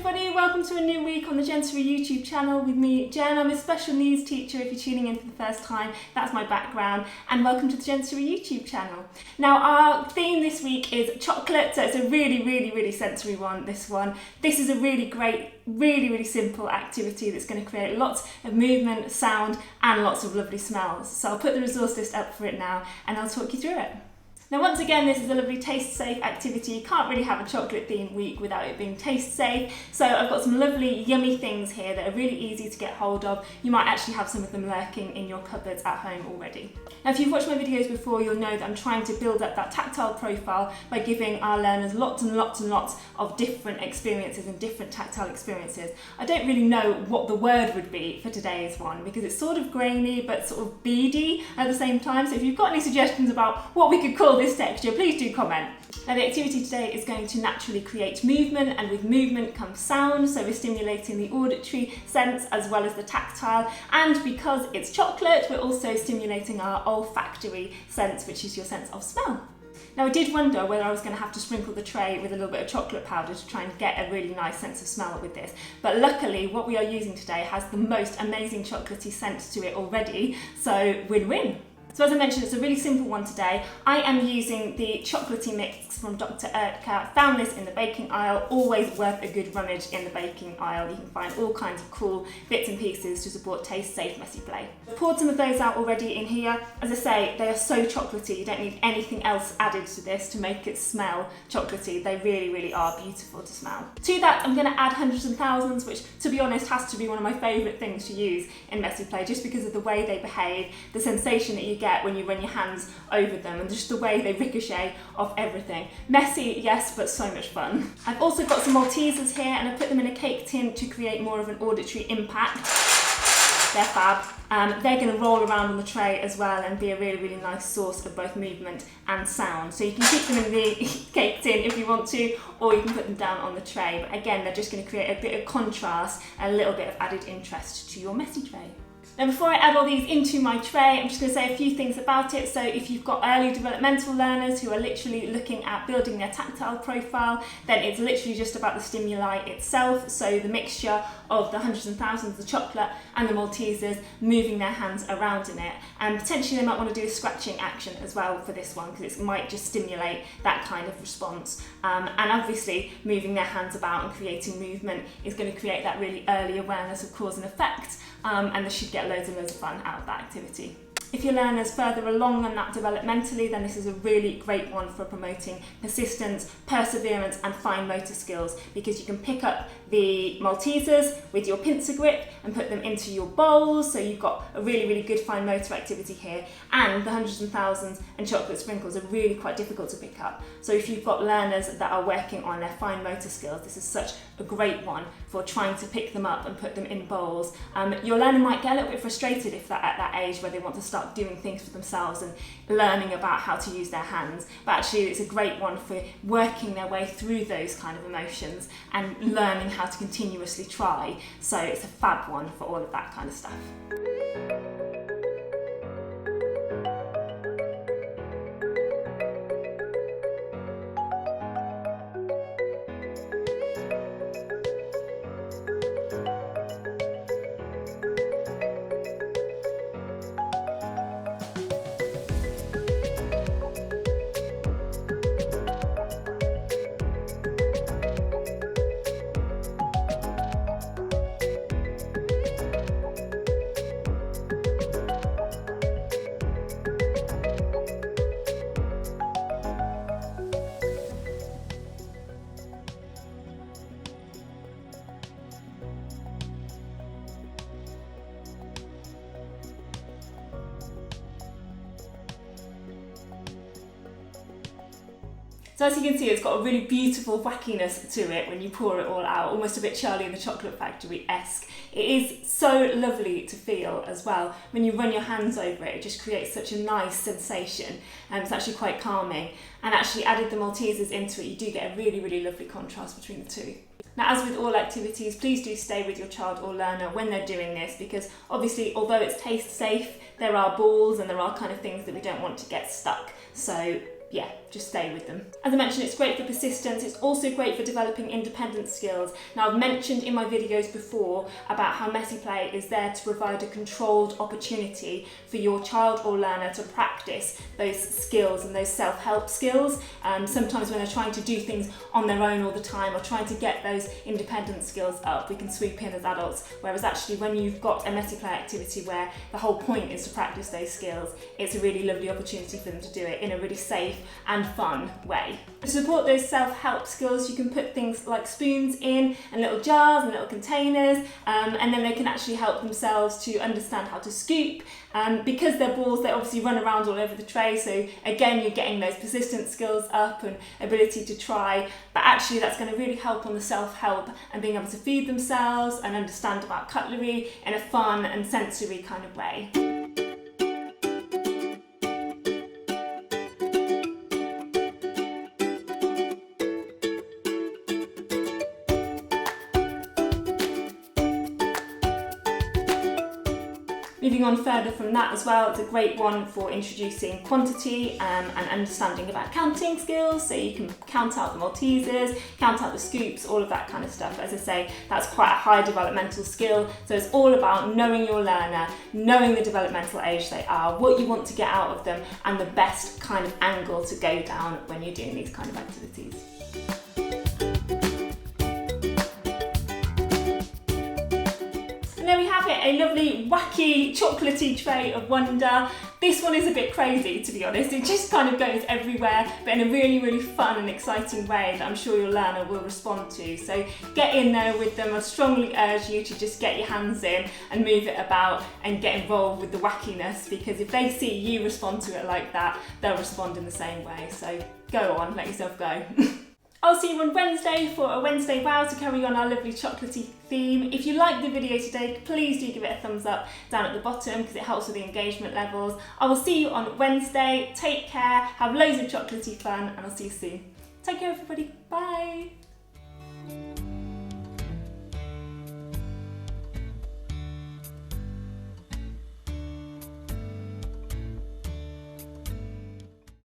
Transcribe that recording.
everybody, welcome to a new week on the Jensory YouTube channel with me, Jen. I'm a special needs teacher if you're tuning in for the first time, that's my background, and welcome to the Jensory YouTube channel. Now our theme this week is chocolate, so it's a really sensory one, this one. This is a really great, really simple activity that's going to create lots of movement, sound and lots of lovely smells. So I'll put the resource list up for it now and I'll talk you through it. Now once again, this is a lovely taste safe activity. You can't really have a chocolate themed week without it being taste safe. So I've got some lovely yummy things here that are really easy to get hold of. You might actually have some of them lurking in your cupboards at home already. Now if you've watched my videos before, you'll know that I'm trying to build up that tactile profile by giving our learners lots and lots of different experiences and different tactile experiences. I don't really know what the word would be for today's one because it's sort of grainy but sort of beady at the same time. So if you've got any suggestions about what we could call this texture, please do comment. Now the activity today is going to naturally create movement, and with movement comes sound, so we're stimulating the auditory sense as well as the tactile, and because it's chocolate we're also stimulating our olfactory sense, which is your sense of smell. Now I did wonder whether I was going to have to sprinkle the tray with a little bit of chocolate powder to try and get a really nice sense of smell with this, but luckily what we are using today has the most amazing chocolatey scent to it already, so win-win. So as I mentioned, it's a really simple one today. I am using the chocolatey mix from Dr. Oetker. I found this in the baking aisle, always worth a good rummage in the baking aisle. You can find all kinds of cool bits and pieces to support taste, safe, messy play. I've poured some of those out already in here. As I say, they are so chocolatey, you don't need anything else added to this to make it smell chocolatey. They really are beautiful to smell. To that, I'm going to add hundreds and thousands, which to be honest has to be one of my favourite things to use in messy play, just because of the way they behave, the sensation that you get when you run your hands over them, and just the way they ricochet off everything. Messy, yes, but so much fun. I've also got some Maltesers here, and I put them in a cake tin to create more of an auditory impact. They're fab. They're going to roll around on the tray as well and be a really nice source of both movement and sound. So you can keep them in the cake tin if you want to, or you can put them down on the tray. But again, they're just going to create a bit of contrast, a little bit of added interest to your messy tray. Now before I add all these into my tray, I'm just going to say a few things about it. So if you've got early developmental learners who are literally looking at building their tactile profile, then it's literally just about the stimuli itself. So the mixture of the hundreds and thousands of chocolate and the Maltesers, moving their hands around in it. And potentially they might want to do a scratching action as well for this one, because it might just stimulate that kind of response. And obviously moving their hands about and creating movement is going to create that really early awareness of cause and effect, and they should get loads and loads of fun out of that activity. If your learner's further along than that developmentally, then this is a really great one for promoting persistence, perseverance and fine motor skills, because you can pick up the Maltesers with your pincer grip and put them into your bowls, so you've got a really good fine motor activity here, and the hundreds and thousands and chocolate sprinkles are really quite difficult to pick up. So if you've got learners that are working on their fine motor skills, this is such a great one for trying to pick them up and put them in bowls. Your learner might get a little bit frustrated if they're at that age where they want to start doing things for themselves and learning about how to use their hands, but actually it's a great one for working their way through those kind of emotions and learning how to continuously try. So it's a fab one for all of that kind of stuff. So as you can see, it's got a really beautiful wackiness to it when you pour it all out, almost a bit Charlie and the Chocolate Factory-esque. It is so lovely to feel as well. When you run your hands over it, it just creates such a nice sensation, and it's actually quite calming. And actually added the Maltesers into it, you do get a really lovely contrast between the two. Now, as with all activities, please do stay with your child or learner when they're doing this, because obviously, although it's taste safe, there are balls and there are kind of things that we don't want to get stuck. So yeah, just stay with them. As I mentioned, it's great for persistence. It's also great for developing independent skills. Now, I've mentioned in my videos before about how messy play is there to provide a controlled opportunity for your child or learner to practice those skills and those self-help skills. Sometimes when they're trying to do things on their own all the time or trying to get those independent skills up, we can sweep in as adults, whereas actually when you've got a messy play activity where the whole point is to practice those skills, it's a really lovely opportunity for them to do it in a really safe and fun way. To support those self-help skills, you can put things like spoons in and little jars and little containers, and then they can actually help themselves to understand how to scoop. Because they're balls, they obviously run around all over the tray, so again, you're getting those persistence skills up and ability to try, but actually that's going to really help on the self-help and being able to feed themselves and understand about cutlery in a fun and sensory kind of way. Moving on further from that as well, it's a great one for introducing quantity and understanding about counting skills, so you can count out the Maltesers, count out the scoops, all of that kind of stuff. As I say, that's quite a high developmental skill, so it's all about knowing your learner, knowing the developmental age they are, what you want to get out of them, and the best kind of angle to go down when you're doing these kind of activities. And there we have it, a lovely wacky chocolatey tray of wonder. This one is a bit crazy, to be honest. It just kind of goes everywhere, but in a really, really fun and exciting way that I'm sure your learner will respond to. So get in there with them. I strongly urge you to just get your hands in and move it about and get involved with the wackiness, because if they see you respond to it like that, they'll respond in the same way. So go on, let yourself go. I'll see you on Wednesday for a Wednesday Wow to carry on our lovely chocolatey theme. If you liked the video today, please do give it a thumbs up down at the bottom because it helps with the engagement levels. I will see you on Wednesday. Take care, have loads of chocolatey fun, and I'll see you soon. Take care, everybody. Bye.